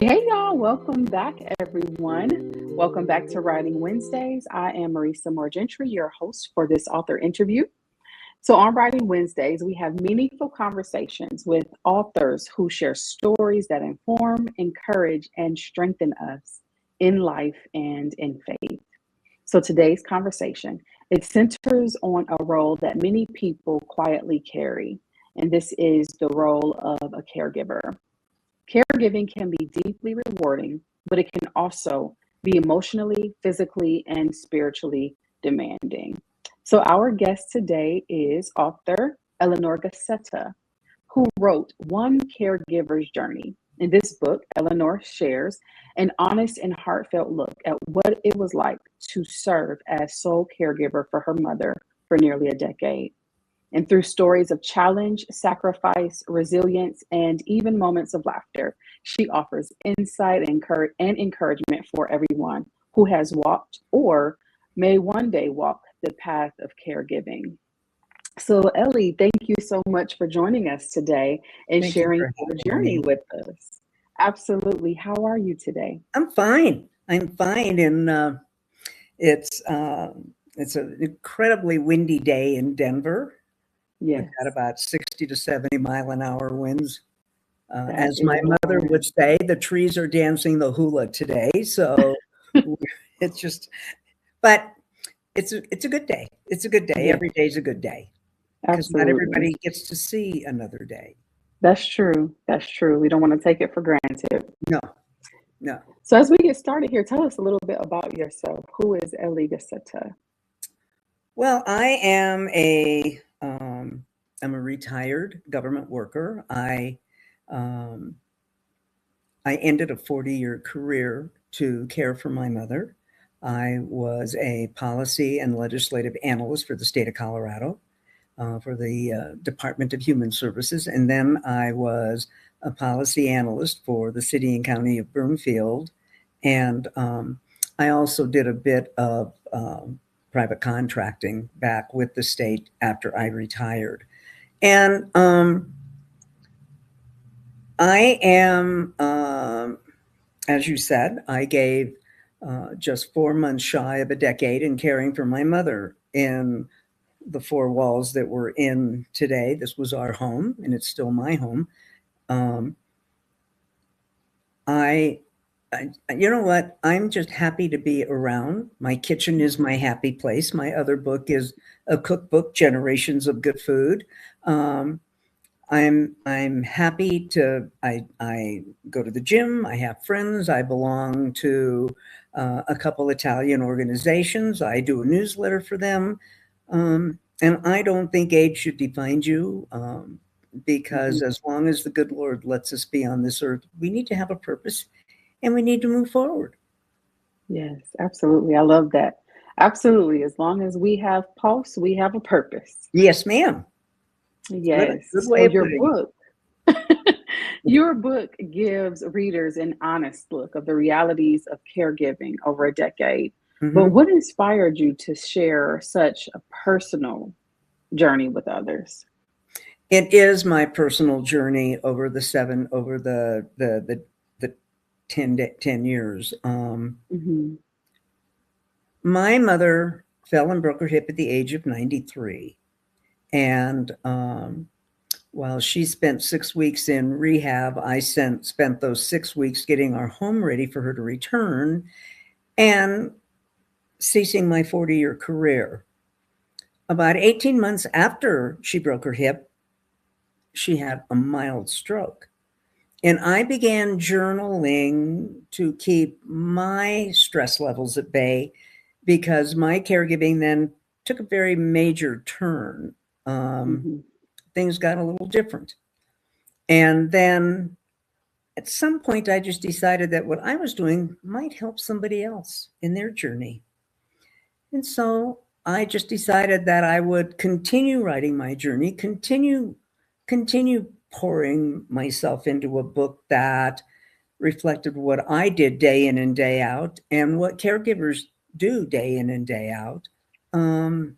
Hey, y'all. Welcome back, everyone. Welcome back to Writing Wednesdays. I am Marisa Morgentry, your host for this author interview. So, on Writing Wednesdays, we have meaningful conversations with authors who share stories that inform, encourage, and strengthen us in life and in faith. So, today's conversation, it centers on a role that many people quietly carry, and this is the role of a caregiver. Caregiving can be deeply rewarding, but it can also be emotionally, physically, and spiritually demanding. So, our guest today is author Eleanor Gaccetta, who wrote One Caregiver's Journey. In this book, Eleanor shares an honest and heartfelt look at what it was like to serve as sole caregiver for her mother for nearly a decade. And through stories of challenge, sacrifice, resilience, and even moments of laughter, she offers insight and encouragement for everyone who has walked or may one day walk the path of caregiving. So, Ellie, thank you so much for joining us today and Thank you sharing for your having journey me. with us. Absolutely. How are you today? I'm fine. I'm fine, and it's uh, it's an incredibly windy day in Denver. We've got Yes, about 60 to 70 mile an hour winds. that As is my mother wild. would say, the trees are dancing the hula today. So it's just, but it's a good day. It's a good day. Yes, Every day's a good day because not absolutely. everybody gets to see another day. That's true. That's true. We don't want to take it for granted. No, no. So as we get started here, tell us a little bit about yourself. Who is Ellie Gaccetta? Well, I'm a retired government worker. Um, I ended a 40-year career to care for my mother. I was a policy and legislative analyst for the state of Colorado, for the Department of Human Services, and then I was a policy analyst for the city and county of Broomfield, and I also did a bit of private contracting back with the state after I retired. And I am, as you said, I gave just 4 months shy of a decade in caring for my mother in the four walls that we're in today. This was our home, and it's still my home. Um, I, you know what? I'm just happy to be around. My kitchen is my happy place. My other book is a cookbook, Generations of Good Food. Um, I'm happy to. I go to the gym. I have friends. I belong to a couple Italian organizations. I do a newsletter for them, and I don't think age should define you. Mhm. Because as long as the good Lord lets us be on this earth, we need to have a purpose and we need to move forward. Yes, absolutely. I love that. Absolutely. As long as we have pulse, we have a purpose. Yes, ma'am. Yes. Good So way of putting it. your book gives readers an honest look of the realities of caregiving over a decade. But Mhm. what inspired you to share such a personal journey with others? It is my personal journey over the 10 years. Hmm. My mother fell and broke her hip at the age of 93. And while she spent 6 weeks in rehab, I spent those 6 weeks getting our home ready for her to return and ceasing my 40-year career. About 18 months after she broke her hip, she had a mild stroke. And I began journaling to keep my stress levels at bay because my caregiving then took a very major turn. Um, Hmm. Things got a little different. And then at some point, I just decided that what I was doing might help somebody else in their journey. And so I just decided that I would continue writing my journey, continue pouring myself into a book that reflected what I did day in and day out and what caregivers do day in and day out. Um,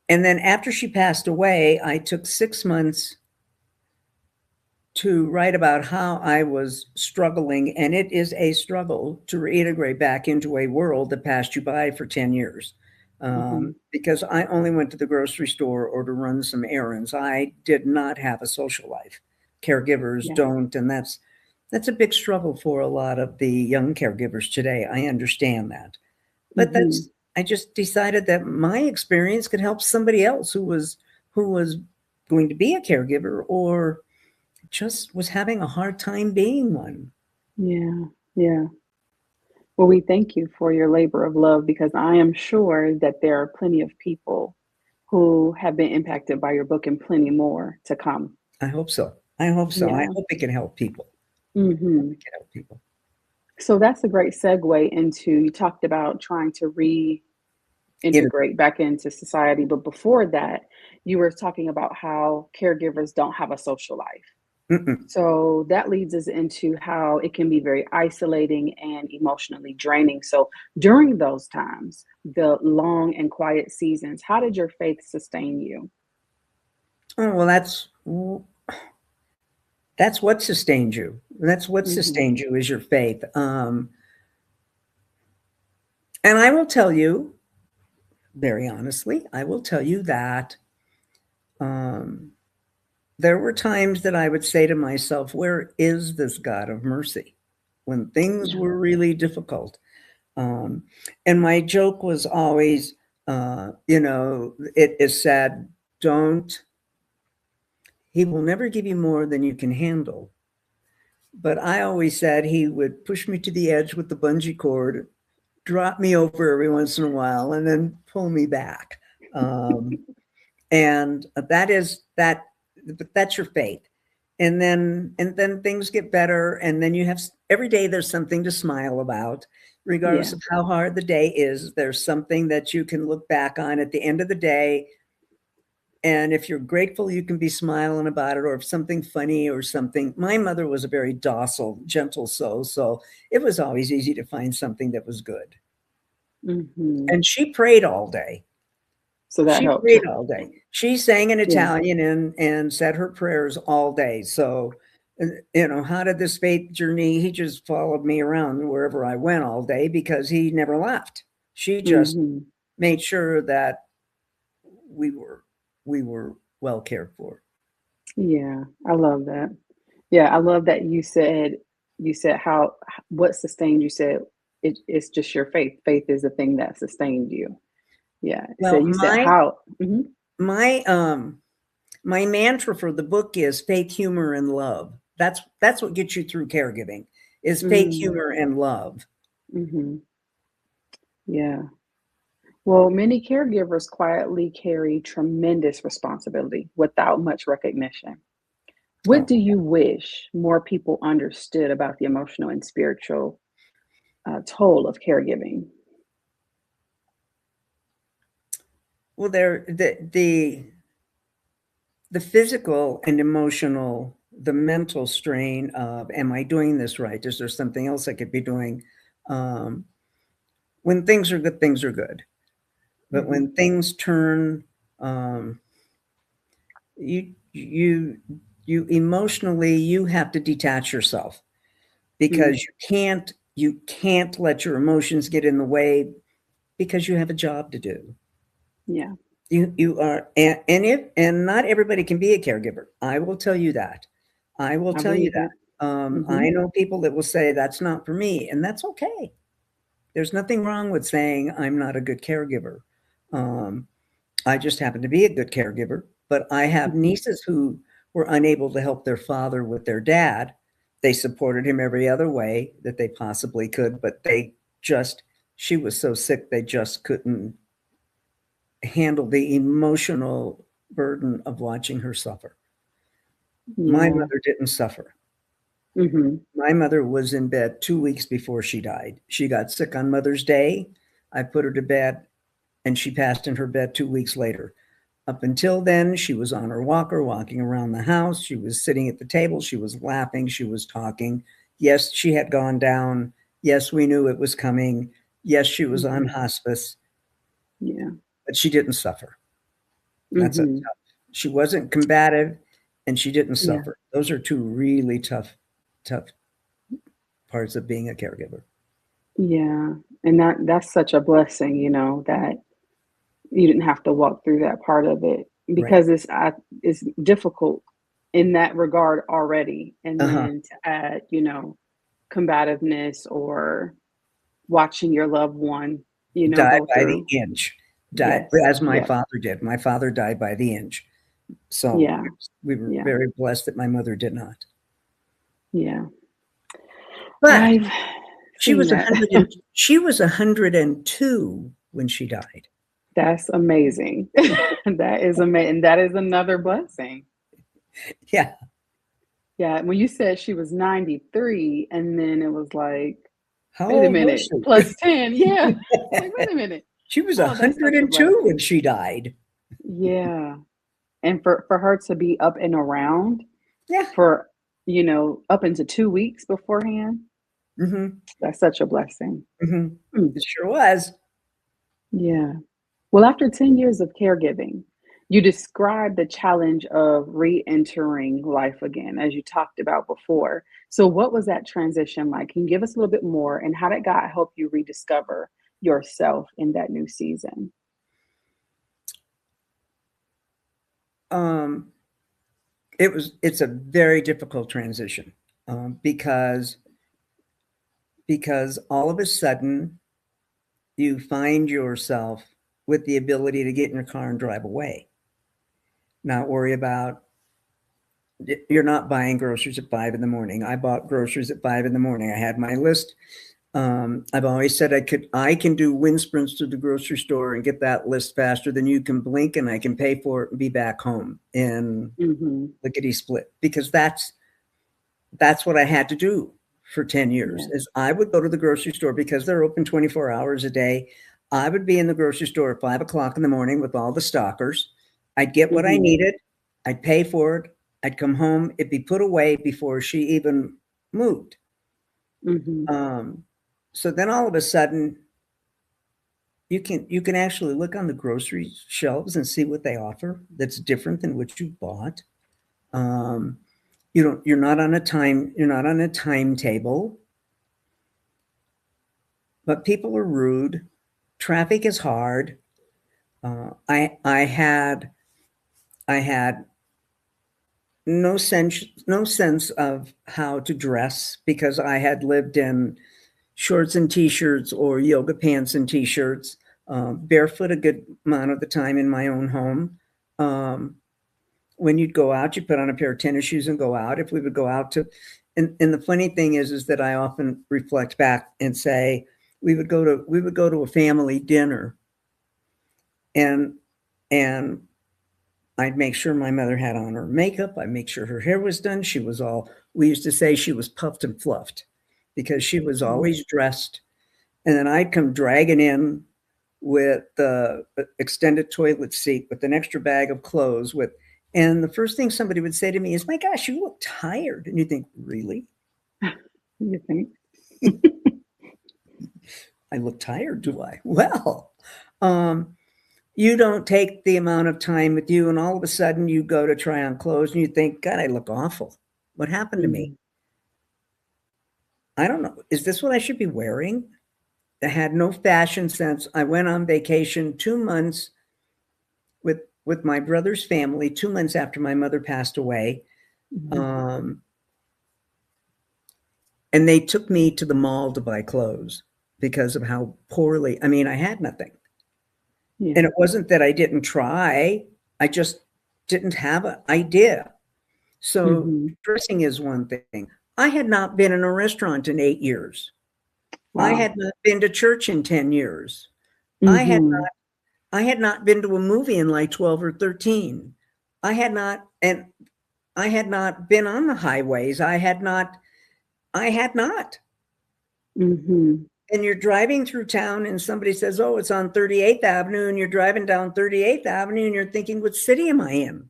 and then after she passed away, I took 6 months to write about how I was struggling, and it is a struggle to reintegrate back into a world that passed you by for 10 years. Because I only went to the grocery store or to run some errands. I did not have a social life. Caregivers Yeah. don't, and that's a big struggle for a lot of the young caregivers today. I understand that. But I just decided that my experience could help somebody else who was going to be a caregiver or just was having a hard time being one. Yeah. Yeah. Well, we thank you for your labor of love because I am sure that there are plenty of people who have been impacted by your book and plenty more to come. I hope so. I hope so. I Yeah. hope it can help people. hmm It can help people. So that's a great segue into you talked about trying to reintegrate back into society. But before that, you were talking about how caregivers don't have a social life. Mm-mm. So that leads us into how it can be very isolating and emotionally draining. So during those times, the long and quiet seasons, how did your faith sustain you? Oh, well, that's what sustained you. That's what hmm sustained you is your faith. And I will tell you, very honestly, I will tell you that um, there were times that I would say to myself, where is this God of mercy? When things Yeah. were really difficult. Um, and my joke was always, it is said, don't, he will never give you more than you can handle. But I always said he would push me to the edge with the bungee cord, drop me over every once in a while, and then pull me back. Um, and that is that. That's your faith. And then things get better, and then you have every day. There's something to smile about, regardless Yeah. of how hard the day is. There's something that you can look back on at the end of the day. And if you're grateful, you can be smiling about it, or if something funny or something. My mother was a very docile, gentle soul, so it was always easy to find something that was good. hmm And she prayed all day. So that She helped. prayed all day. She sang in Yeah. Italian and said her prayers all day. So, how did this faith journey? He just followed me around wherever I went all day because he never left. She just hmm made sure that we were we were well cared for. Yeah. I love that. Yeah. I love that you said how what sustained you said it's just your faith. Faith is the thing that sustained you. Yeah. So Well, you said how. my um my mantra for the book is faith, humor, and love. That's what gets you through caregiving is faith, Mm, humor, and love. hmm Yeah. Well, many caregivers quietly carry tremendous responsibility without much recognition. What Oh, do you wish more people understood about the emotional and spiritual toll of caregiving? well, the physical and emotional, the mental strain of, am I doing this right? Is there something else I could be doing? Um, when things are good, things are good. But hmm when things turn, um, you you you emotionally you have to detach yourself mm because you can't let your emotions get in the way because you have a job to do. Yeah, You are, and not everybody can be a caregiver. I will tell you that. I will I tell you believe it. that. hmm I know people that will say that's not for me, and that's okay. There's nothing wrong with saying I'm not a good caregiver. Um, I just happen to be a good caregiver, but I have hmm nieces who were unable to help their father with their dad. They supported him every other way that they possibly could, but she was so sick, they just couldn't handle the emotional burden of watching her suffer. My Yeah. mother didn't suffer. hmm My mother was in bed 2 weeks before she died. She got sick on Mother's Day. I put her to bed and she passed in her bed 2 weeks later. Up until then, she was on her walker, walking around the house. She was sitting at the table. She was laughing. She was talking. Yes, she had gone down. Yes, we knew it was coming. Yes, she was on hmm hospice, Yeah. but she didn't suffer. That's a hmm She wasn't combative. and she didn't Yeah. suffer. Those are two really tough parts of being a caregiver. Yeah. And that's such a blessing, that you didn't have to walk through that part of it, Right. because it's difficult in that regard already. And Uh-huh. then to add, combativeness or watching your loved one, Die go by the through. inch. Died Yes. as my Yes. father did. My father died by the inch. So Yeah. we were Yeah. very blessed that my mother did not. Yeah. But I've she seen was that. 100 and she was 102 when she died. That's amazing. That is amazing. That is another blessing. Yeah. Yeah. When you said she was 93, and then it was like, How wait a old was minute, she? plus 10. Yeah. It's like, wait a minute. She was Oh, that's such a 102 when blessing. she died. Yeah. And for her to be up and around Yeah. for, up into 2 weeks beforehand, Mm-hmm. that's such a blessing. Mm-hmm. Mm, It sure was. yeah. Well, after 10 years of caregiving, you described the challenge of re-entering life again, as you talked about before. So what was that transition like? Can you give us a little bit more, and how did God help you rediscover yourself in that new season? Um, it's a very difficult transition because all of a sudden you find yourself with the ability to get in your car and drive away, not worry about. You're not buying groceries at 5 in the morning. I bought groceries at 5 in the morning. I had my list. I've always said I can do wind sprints to the grocery store and get that list faster than you can blink, and I can pay for it and be back home in Mm-hmm. lickety split, because that's what I had to do for 10 years. Yeah. Is I would go to the grocery store because they're open 24 hours a day. I would be in the grocery store at 5 o'clock in the morning with all the stockers. I'd get what I Mm-hmm. needed. I'd pay for it. I'd come home. It'd be put away before she even moved. Mm-hmm. So then all of a sudden, you can actually look on the grocery shelves and see what they offer that's different than what you bought. You're not on a timetable, but people are rude. Traffic is hard. I had no sense of how to dress because I had lived in shorts and t-shirts or yoga pants and t-shirts, barefoot a good amount of the time in my own home. When you'd go out, you put on a pair of tennis shoes and go out. If we would go out to, and the funny thing is that I often reflect back and say we would go to a family dinner, and I'd make sure my mother had on her makeup. I'd make sure her hair was done. We used to say she was puffed and fluffed because she was always dressed. And then I'd come dragging in with the extended toilet seat with an extra bag of clothes and the first thing somebody would say to me is, "My gosh, you look tired." And you think, really? You think? I look tired, do I? Well, you don't take the amount of time with you, and all of a sudden you go to try on clothes and you think, God, I look awful. What happened to me? Mm-hmm. I don't know. Is this what I should be wearing? I had no fashion sense. I went on vacation 2 months with my brother's family 2 months after my mother passed away. Mm-hmm. And they took me to the mall to buy clothes because of how poorly, I had nothing. Yeah. And it wasn't that I didn't try. I just didn't have an idea. So Mm-hmm. dressing is one thing. I had not been in a restaurant in 8 years. I Wow. had not been to church in 10 years. I had Mm-hmm. I had not been to a movie in like 12 or 13. I had not, and I had not been on the highways. I had not. Mm-hmm. And you're driving through town and somebody says, "Oh, it's on 38th Avenue." And you're driving down 38th Avenue and you're thinking, what city am I in?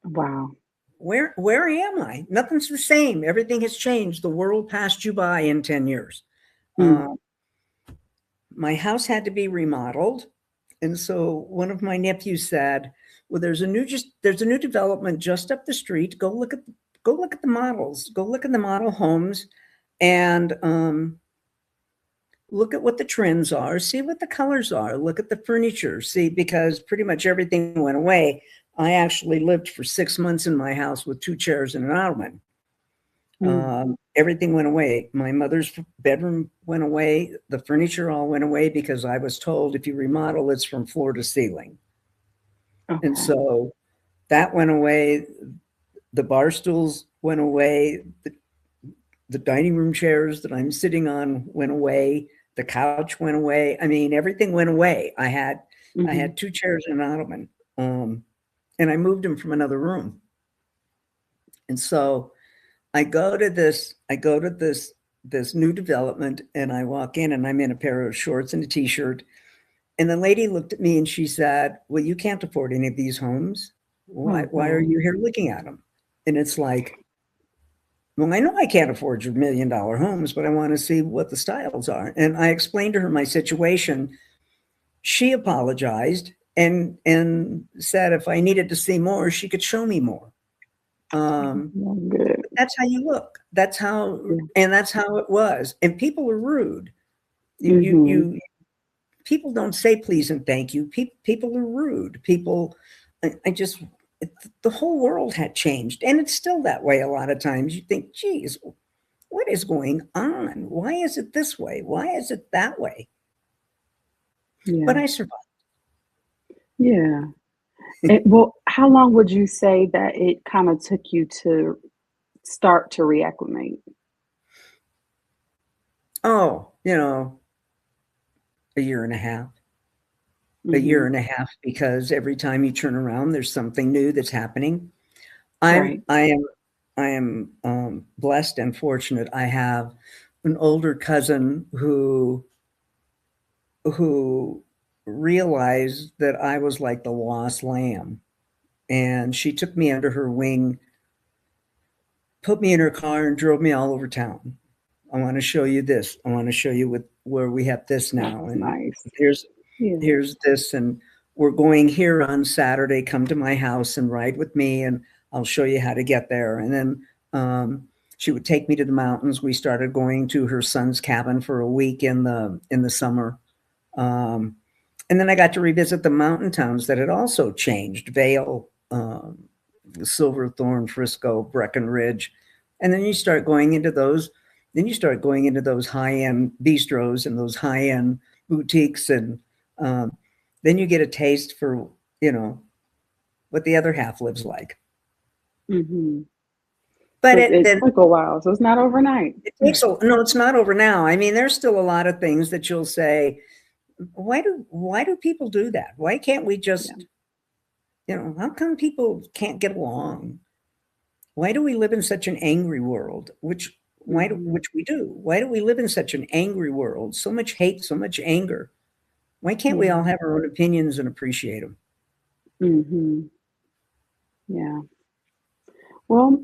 Wow. Where am I? Nothing's the same. Everything has changed. The world passed you by in 10 years. Mm. My house had to be remodeled. And so one of my nephews said, Well, there's a new development just up the street. Go look at the models. Go look at the model homes, and look at what the trends are. See what the colors are. Look at the furniture. See, because pretty much everything went away. I actually lived for 6 months in my house with 2 chairs and an ottoman. Everything went away. My mother's bedroom went away. The furniture all went away because I was told if you remodel, it's from floor to ceiling. Okay. And so that went away. The bar stools went away. The dining room chairs that I'm sitting on went away. The couch went away. I mean, everything went away. I had 2 chairs and an ottoman, and I moved them from another room. And so I go to this new development, and I walk in, and I'm in a pair of shorts and a t-shirt. And the lady looked at me and she said, "Well, you can't afford any of these homes. Why are you here looking at them?" And it's like, well, I know I can't afford your $1 million homes, but I want to see what the styles are. And I explained to her my situation. She apologized and said if I needed to see more, she could show me more. Good. That's how you look. That's how it was. And people are rude. People don't say please and thank you. People are rude. The whole world had changed, and it's still that way a lot of times. You think, geez, what is going on? Why is it this way? Why is it that way? Yeah. But I survived. Yeah. Well, how long would you say that it kind of took you to start to reacclimate? Oh, a year and a half. A year and a half, because every time you turn around, there's something new that's happening. I am blessed and fortunate. I have an older cousin who realized that I was like the lost lamb, and she took me under her wing, put me in her car, and drove me all over town. I want to show you this. I want to show you where we have this now. That's And nice. here's this, and we're going here on Saturday. Come to my house and ride with me, and I'll show you how to get there. And then she would take me to the mountains. We started going to her son's cabin for a week in the summer. And then I got to revisit the mountain towns that had also changed: Vail, Silverthorne, Frisco, Breckenridge. And then you start going into those. Then you start going into those high-end bistros and those high-end boutiques, and then you get a taste for what the other half lives like. But it took a while, so it's not overnight. No, it's not over now. I mean, there's still a lot of things that you'll say, why do people do that? Why can't we just, how come people can't get along? Why do we live in such an angry world? Which we do. Why do we live in such an angry world? So much hate, so much anger. Why can't we all have our own opinions and appreciate them? Yeah. Well,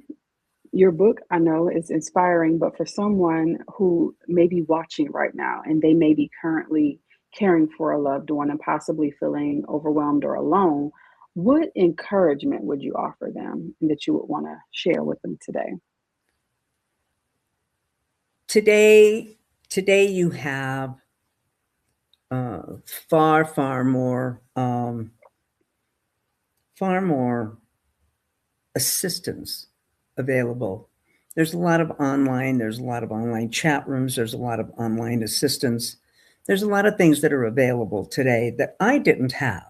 your book, I know, is inspiring, but for someone who may be watching right now and they may be currently caring for a loved one and possibly feeling overwhelmed or alone, what encouragement would you offer them that you would want to share with them today? Today you have far more assistance available. There's a lot of online chat rooms. There's a lot of online assistance. There's a lot of things that are available today that I didn't have.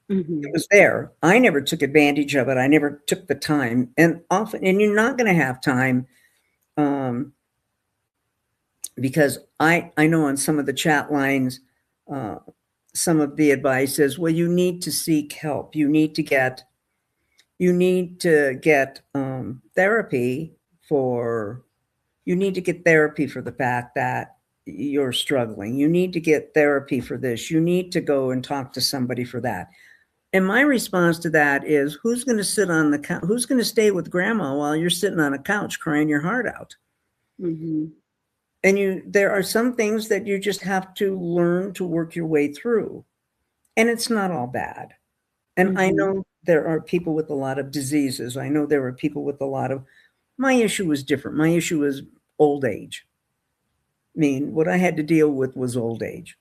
It was there. I never took advantage of it. I never took the time, and you're not going to have time, because I know on some of the chat lines, some of the advice is, well, you need to seek help. You need to get therapy for the fact that you're struggling. You need to get therapy for this. You need to go and talk to somebody for that. And my response to that is, who's going to sit on the couch? Who's going to stay with grandma while you're sitting on a couch crying your heart out? And there are some things that you just have to learn to work your way through. And it's not all bad. And I know there are people with a lot of diseases. I know there are people with a lot of, my issue was different. My issue was old age. I mean, what I had to deal with was old age.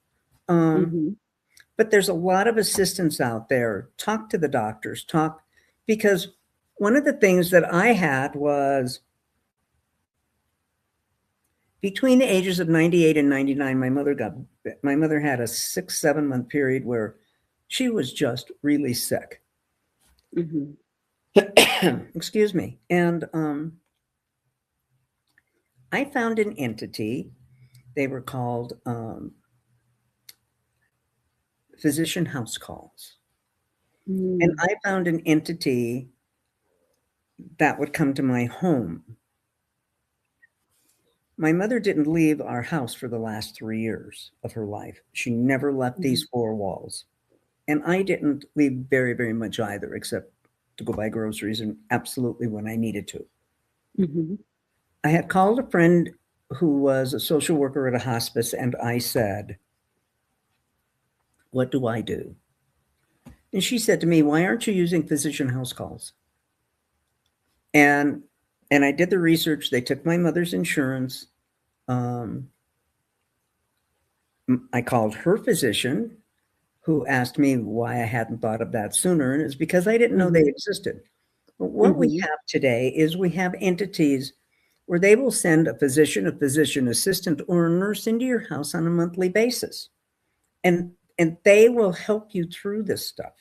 Mm-hmm. But there's a lot of assistance out there. Talk to the doctors, because one of the things that I had was between the ages of 98 and 99, my mother had a 6-7 month period where she was just really sick. Mm-hmm. Excuse me. And I found an entity. They were called physician house calls. And I found an entity that would come to my home. My mother didn't leave our house for the last 3 years of her life. She never left these four walls. And I didn't leave very, very much either, except to go buy groceries and absolutely when I needed to. Mm-hmm. I had called a friend who was a social worker at a hospice, and I said, "What do I do?" And she said to me, "Why aren't you using physician house calls?" And I did the research. They took my mother's insurance. I called her physician, who asked me why I hadn't thought of that sooner, and it's because I didn't know they existed. But what we have today is we have entities where they will send a physician assistant, or a nurse into your house on a monthly basis. And they will help you through this stuff.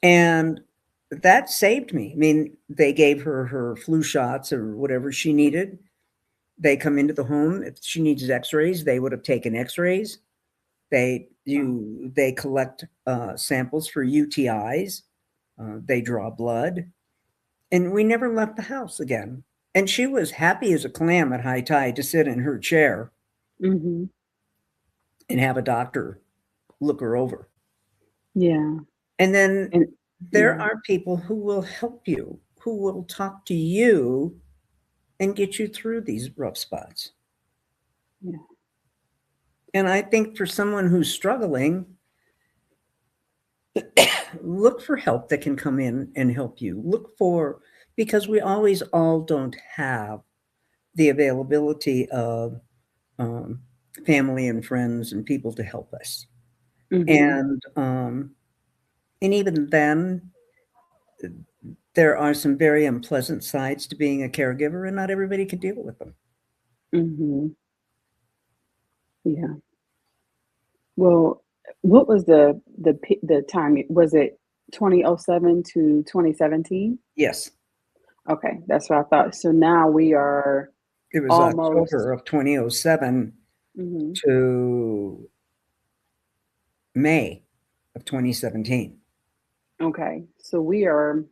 And that saved me. I mean, they gave her flu shots or whatever she needed. They come into the home. If she needs x-rays, they would have taken x-rays. They collect samples for UTIs. They draw blood. And we never left the house again. And she was happy as a clam at high tide to sit in her chair and have a doctor look her over. Yeah. And then there are people who will help you, who will talk to you and get you through these rough spots. Yeah. And I think for someone who's struggling, look for help that can come in and help you. Because we always all don't have the availability of family and friends and people to help us. And even then, there are some very unpleasant sides to being a caregiver, and not everybody can deal with them. Yeah. Well, what was the time? Was it 2007 to 2017? Yes. Okay, that's what I thought. So now we are It was almost October of 2007 to May of 2017. Okay, so we are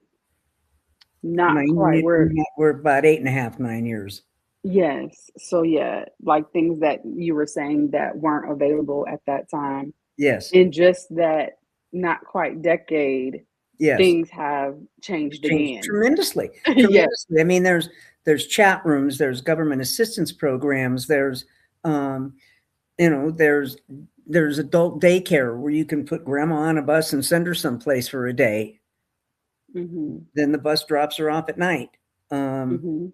not quite. We're about 8.5, 9 years. Yes. So yeah, like things that you were saying that weren't available at that time. Yes. In just that not quite decade, Yes. things have changed again. Tremendously. Yes. I mean, there's chat rooms, there's government assistance programs, there's there's adult daycare where you can put grandma on a bus and send her someplace for a day. Then the bus drops her off at night. And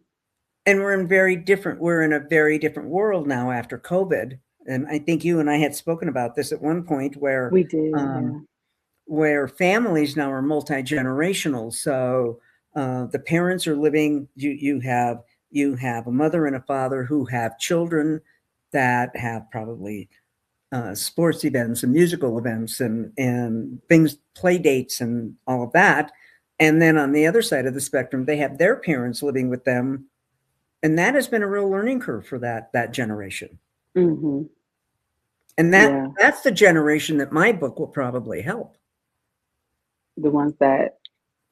we're in a very different world now after COVID. And I think you and I had spoken about this at one point where we did, where families now are multi-generational. So the parents are living, you have a mother and a father who have children that have probably sports events and musical events and things, play dates and all of that. And then on the other side of the spectrum, they have their parents living with them. And that has been a real learning curve for that generation. And that's the generation that my book will probably help. The ones that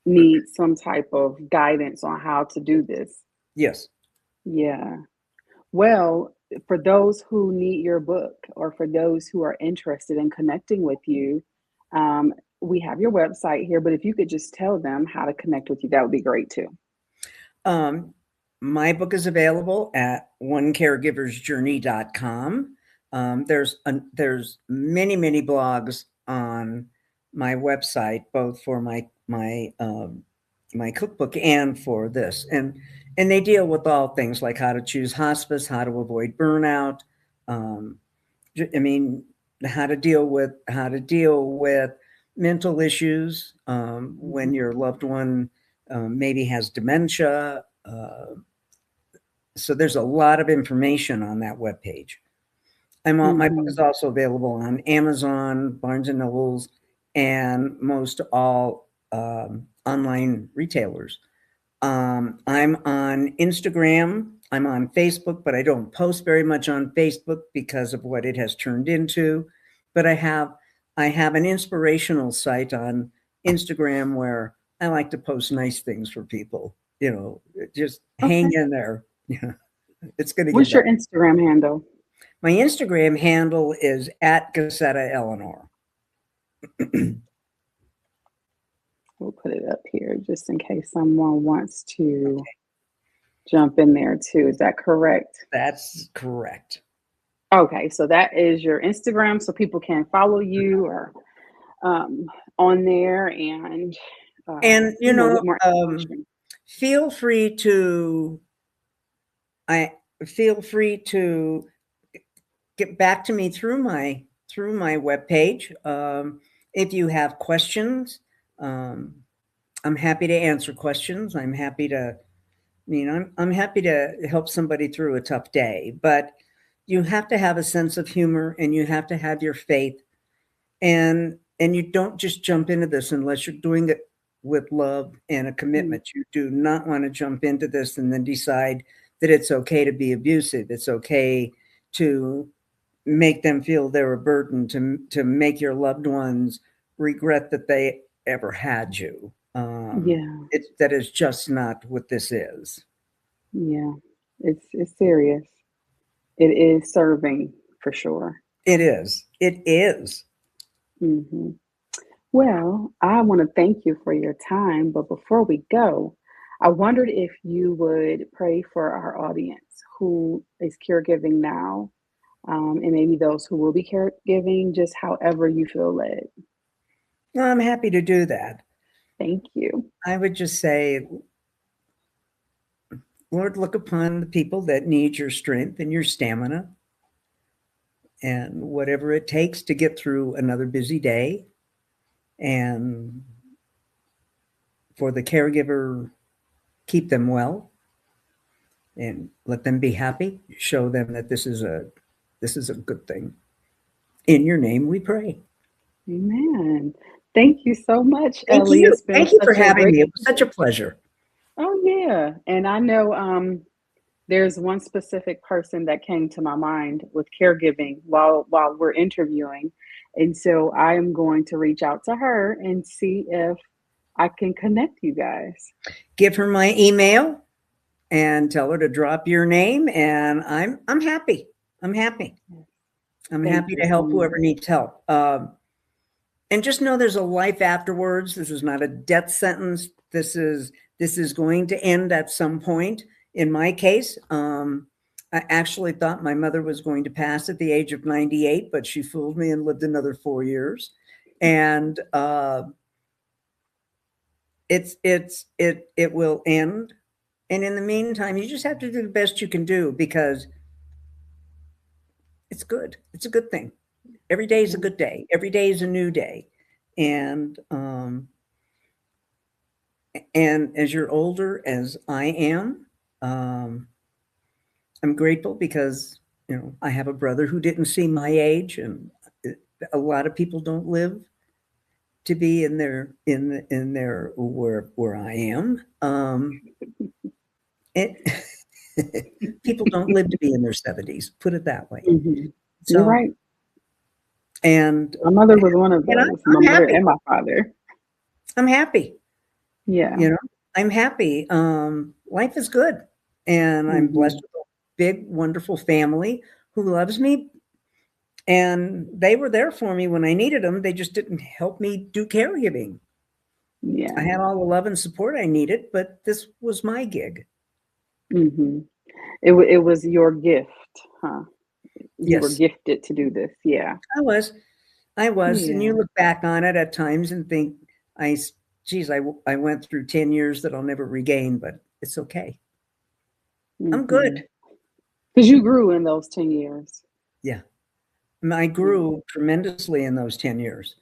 need some type of guidance on how to do this. Yes. Yeah. Well, for those who need your book, or for those who are interested in connecting with you, we have your website here, but if you could just tell them how to connect with you, that would be great too. My book is available at onecaregiversjourney.com. There's many blogs on my website, both for my cookbook and for this, and they deal with all things like how to choose hospice, how to avoid burnout. Um, I mean, how to deal with mental issues when your loved one maybe has dementia. So there's a lot of information on that webpage. My book is also available on Amazon, Barnes and Nobles, and most all online retailers. I'm on Instagram. I'm on Facebook, but I don't post very much on Facebook because of what it has turned into. But I have an inspirational site on Instagram where I like to post nice things for people. Just hang Okay. in there. Yeah, it's going to get What's your better. Instagram handle? My Instagram handle is @Gaccetta Eleanor. We'll put it up here just in case someone wants to jump in there too. Is that correct? That's correct. Okay, so that is your Instagram, so people can follow you or on there and And get more information. feel free to feel free to get back to me through my webpage. If you have questions, I'm happy to answer questions. I'm happy to, I'm happy to help somebody through a tough day, but you have to have a sense of humor and you have to have your faith, and you don't just jump into this unless you're doing it with love and a commitment. You do not want to jump into this and then decide that it's okay to be abusive. It's okay to make them feel they're a burden, to make your loved ones regret that they ever had you. Yeah, That is just not what this is. yeah, it's serious. It is serving for sure. It is. It is. hmm Well, I want to thank you for your time, but before we go, I wondered if you would pray for our audience who is caregiving now, and maybe those who will be caregiving, just however you feel led. Well, I'm happy to do that. Thank you. I would just say, Lord, look upon the people that need your strength and your stamina and whatever it takes to get through another busy day. And for the caregiver, keep them well and let them be happy. Show them that this is a good thing. In your name we pray. Amen. Thank you so much, Thank Ellie. you. It's been Thank you for such a having great. me. It was such a pleasure. Oh yeah, and I know there's one specific person that came to my mind with caregiving while we're interviewing, and so I am going to reach out to her and see if I can connect you guys. Give her my email and tell her to drop your name, and I'm happy. I'm happy. I'm Thank happy you to so help much. whoever needs help. And just know there's a life afterwards. This is not a death sentence. This is going to end at some point. In my case, I actually thought my mother was going to pass at the age of 98, but she fooled me and lived another 4 years. And it will end. And in the meantime, you just have to do the best you can do because it's good. It's a good thing. Every day is a good day. Every day is a new day. And as you're older, as I am, I'm grateful because I have a brother who didn't see my age, and a lot of people don't live to be in their where I am. It people don't live to be in their 70s. Put it that way. hmm You're So right. and My mother was one of and those. My I'm mother happy. and my father. I'm happy. Yeah. I'm happy. Life is good, and I'm blessed hmm with a big, wonderful family who loves me. And they were there for me when I needed them. They just didn't help me do caregiving. I Yeah. had all the love and support I needed, but this was my gig. hmm it was your gift, huh? You were Yes, gifted to do this. Yeah. I was. I was, and you Yeah. look back on it at times and think, I, geez, I went through 10 years that I'll never regain, but it's okay. I'm good. Mhm. Because you grew in those 10 years. Yeah. I Yeah. grew tremendously in those 10 years.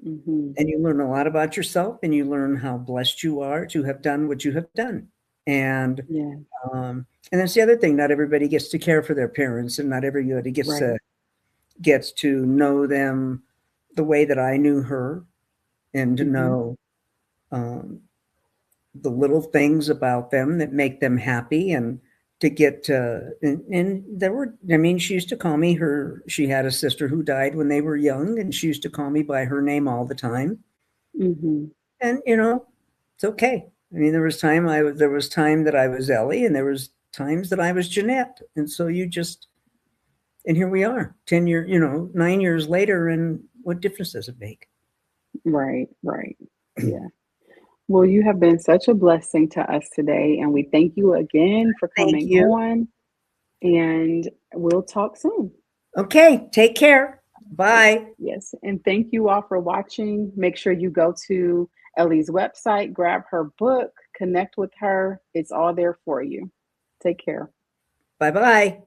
Mhm. And you learn a lot about yourself and you learn how blessed you are to have done what you have done. And Yeah. and that's the other thing. Not everybody gets to care for their parents, and not everybody Right. gets to know them the way that I knew her, and to Mhm. know um, the little things about them that make them happy, and to get and there were, I mean, she used to call me her, she had a sister who died when they were young, and she used to call me by her name all the time. Mhm. And it's okay. I mean, there was time that I was Ellie, and there was times that I was Jeanette, and so you just, and here we are, 10 year, 9 years later, and what difference does it make? Right. Right. Yeah. Well, you have been such a blessing to us today, and we thank you again for Thank coming you. on, and we'll talk soon. Okay, take care. Yes, Bye. yes. And thank you all for watching. Make sure you go to Ellie's website, grab her book, connect with her. It's all there for you. Take care. Bye bye.